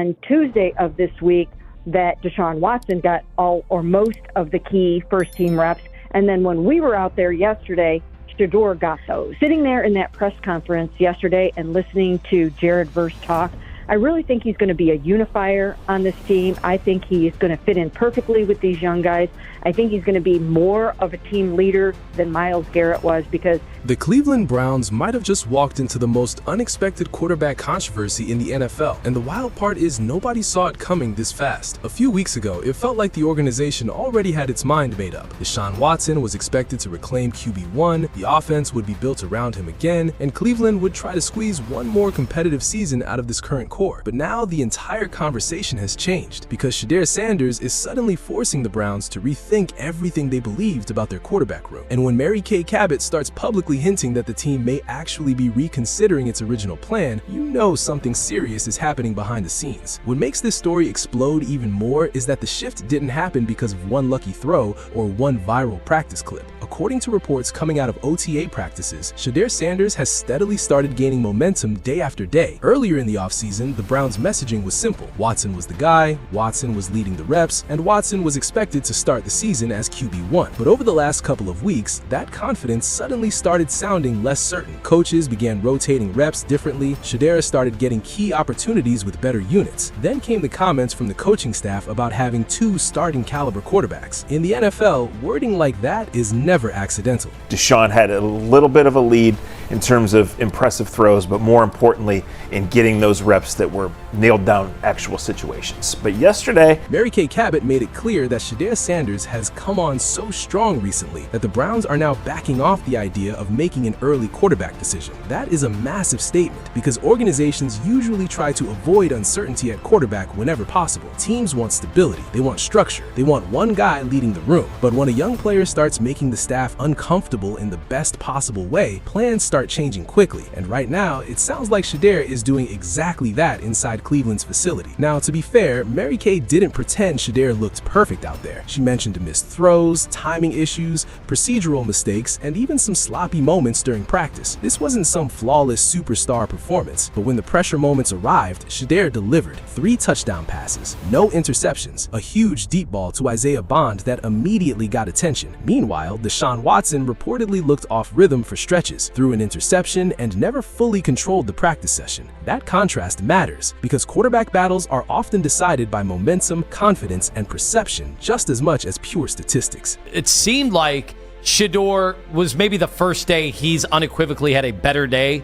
on Tuesday of this week that Deshaun Watson got all or most of the key first-team reps. And then when we were out there yesterday, Shedeur got those. Sitting there in that press conference yesterday and listening to Jared Verse talk, I really think he's going to be a unifier on this team. I think he's going to fit in perfectly with these young guys. I think he's going to be more of a team leader than Myles Garrett was, because the Cleveland Browns might have just walked into the most unexpected quarterback controversy in the NFL. And the wild part is nobody saw it coming this fast. A few weeks ago, it felt like the organization already had its mind made up. Deshaun Watson was expected to reclaim QB1, the offense would be built around him again, and Cleveland would try to squeeze one more competitive season out of this current core. But now the entire conversation has changed, because Shedeur Sanders is suddenly forcing the Browns to rethink everything they believed about their quarterback room. And when Mary Kay Cabot starts publicly hinting that the team may actually be reconsidering its original plan, you know something serious is happening behind the scenes. What makes this story explode even more is that the shift didn't happen because of one lucky throw or one viral practice clip. According to reports coming out of OTA practices, Shedeur Sanders has steadily started gaining momentum day after day. Earlier in the offseason, the Browns' messaging was simple. Watson was the guy, Watson was leading the reps, and Watson was expected to start the season as QB1. But over the last couple of weeks, that confidence suddenly started sounding less certain. Coaches began rotating reps differently, Shedeur started getting key opportunities with better units. Then came the comments from the coaching staff about having two starting caliber quarterbacks. In the NFL, wording like that is never accidental. Deshaun had a little bit of a lead in terms of impressive throws, but more importantly, in getting those reps that were nailed down actual situations. But yesterday, Mary Kay Cabot made it clear that Shedeur Sanders has come on so strong recently that the Browns are now backing off the idea of making an early quarterback decision. That is a massive statement, because organizations usually try to avoid uncertainty at quarterback whenever possible. Teams want stability, they want structure, they want one guy leading the room. But when a young player starts making the staff uncomfortable in the best possible way, plans start changing quickly. And right now, it sounds like Shedeur is doing exactly that inside Cleveland's facility. Now, to be fair, Mary Kay didn't pretend Shedeur looked perfect out there. She mentioned missed throws, timing issues, procedural mistakes, and even some sloppy moments during practice. This wasn't some flawless superstar performance, but when the pressure moments arrived, Shedeur delivered. 3 touchdown passes, no interceptions, a huge deep ball to Isaiah Bond that immediately got attention. Meanwhile, Deshaun Watson reportedly looked off rhythm for stretches, threw an interception, and never fully controlled the practice session. That contrast matters, because quarterback battles are often decided by momentum, confidence, and perception just as much as pure statistics. It seemed like Shedeur was maybe the first day he's unequivocally had a better day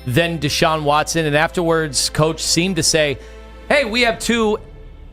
than Deshaun Watson, and afterwards, coach seemed to say, hey, we have 2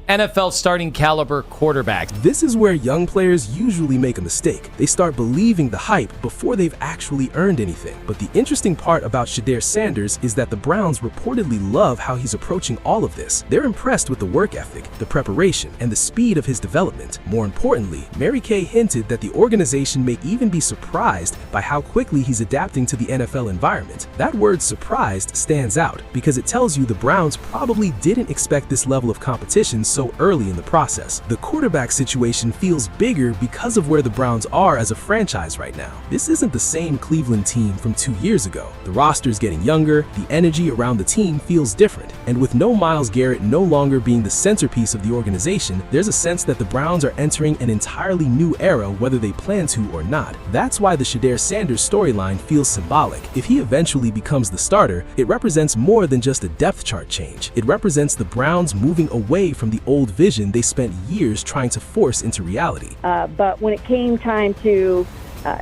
NFL starting caliber quarterbacks. This is where young players usually make a mistake. They start believing the hype before they've actually earned anything. But the interesting part about Shedeur Sanders is that the Browns reportedly love how he's approaching all of this. They're impressed with the work ethic, the preparation, and the speed of his development. More importantly, Mary Kay hinted that the organization may even be surprised by how quickly he's adapting to the NFL environment. That word surprised stands out because it tells you the Browns probably didn't expect this level of competition so early in the process. The quarterback situation feels bigger because of where the Browns are as a franchise right now. This isn't the same Cleveland team from 2 years ago. The roster's getting younger, the energy around the team feels different, and with no Myles Garrett no longer being the centerpiece of the organization, there's a sense that the Browns are entering an entirely new era whether they plan to or not. That's why the Shedeur Sanders storyline feels symbolic. If he eventually becomes the starter, it represents more than just a depth chart change. It represents the Browns moving away from the old vision they spent years trying to force into reality. But when it came time to,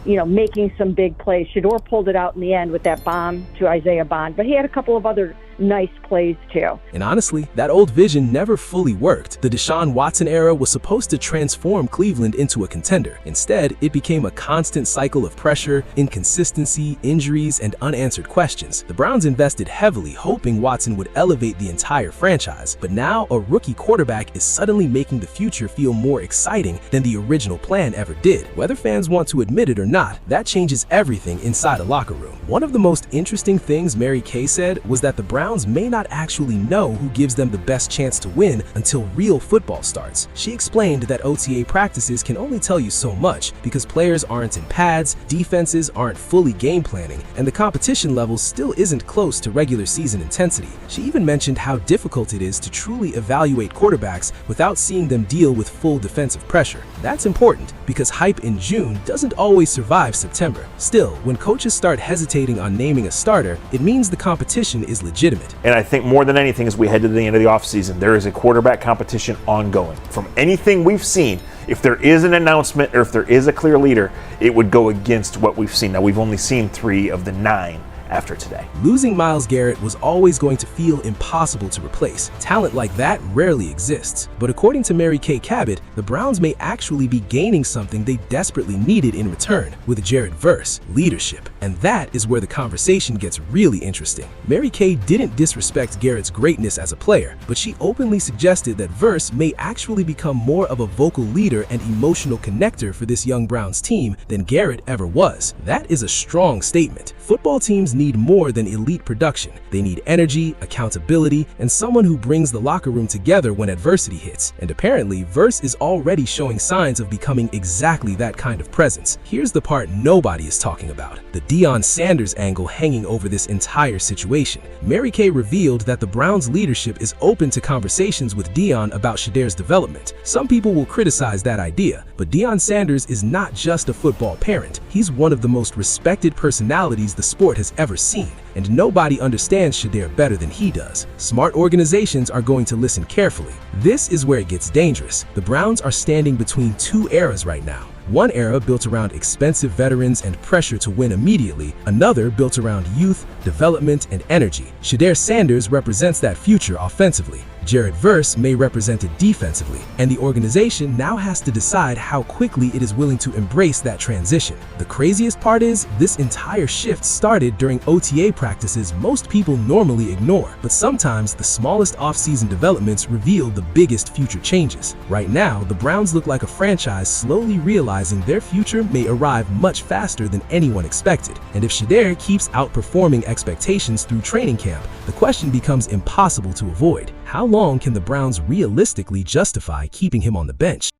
making some big plays, Shedeur pulled it out in the end with that bomb to Isaiah Bond. But he had a couple of other nice plays too. And honestly, that old vision never fully worked. The Deshaun Watson era was supposed to transform Cleveland into a contender. Instead, it became a constant cycle of pressure, inconsistency, injuries, and unanswered questions. The Browns invested heavily hoping Watson would elevate the entire franchise, but now a rookie quarterback is suddenly making the future feel more exciting than the original plan ever did. Whether fans want to admit it or not, that changes everything inside a locker room. One of the most interesting things Mary Kay said was that the Browns Browns may not actually know who gives them the best chance to win until real football starts. She explained that OTA practices can only tell you so much because players aren't in pads, defenses aren't fully game planning, and the competition level still isn't close to regular season intensity. She even mentioned how difficult it is to truly evaluate quarterbacks without seeing them deal with full defensive pressure. That's important because hype in June doesn't always survive September. Still, when coaches start hesitating on naming a starter, it means the competition is legitimate. And I think more than anything, as we head to the end of the offseason, there is a quarterback competition ongoing. From anything we've seen, if there is an announcement or if there is a clear leader, it would go against what we've seen. Now, we've only seen 3 of the 9 after today. Losing Myles Garrett was always going to feel impossible to replace. Talent like that rarely exists. But according to Mary Kay Cabot, the Browns may actually be gaining something they desperately needed in return with Jared Verse, leadership. And that is where the conversation gets really interesting. Mary Kay didn't disrespect Garrett's greatness as a player, but she openly suggested that Verse may actually become more of a vocal leader and emotional connector for this young Browns team than Garrett ever was. That is a strong statement. Football teams need more than elite production. They need energy, accountability, and someone who brings the locker room together when adversity hits. And apparently, Verse is already showing signs of becoming exactly that kind of presence. Here's the part nobody is talking about: the Deshaun Sanders angle hanging over this entire situation. Mary Kay revealed that the Browns leadership is open to conversations with Deshaun about Shedeur's development. Some people will criticize that idea, but Deshaun Sanders is not just a football parent. He's one of the most respected personalities the sport has ever seen, and nobody understands Shedeur better than he does. Smart organizations are going to listen carefully. This is where it gets dangerous. The Browns are standing between 2 eras right now. One era built around expensive veterans and pressure to win immediately, another built around youth, development, and energy. Shedeur Sanders represents that future offensively. Jared Verse may represent it defensively, and the organization now has to decide how quickly it is willing to embrace that transition. The craziest part is, this entire shift started during OTA practices most people normally ignore, but sometimes the smallest offseason developments reveal the biggest future changes. Right now, the Browns look like a franchise slowly realizing their future may arrive much faster than anyone expected, and if Shedeur keeps outperforming expectations through training camp, the question becomes impossible to avoid: how long can the Browns realistically justify keeping him on the bench?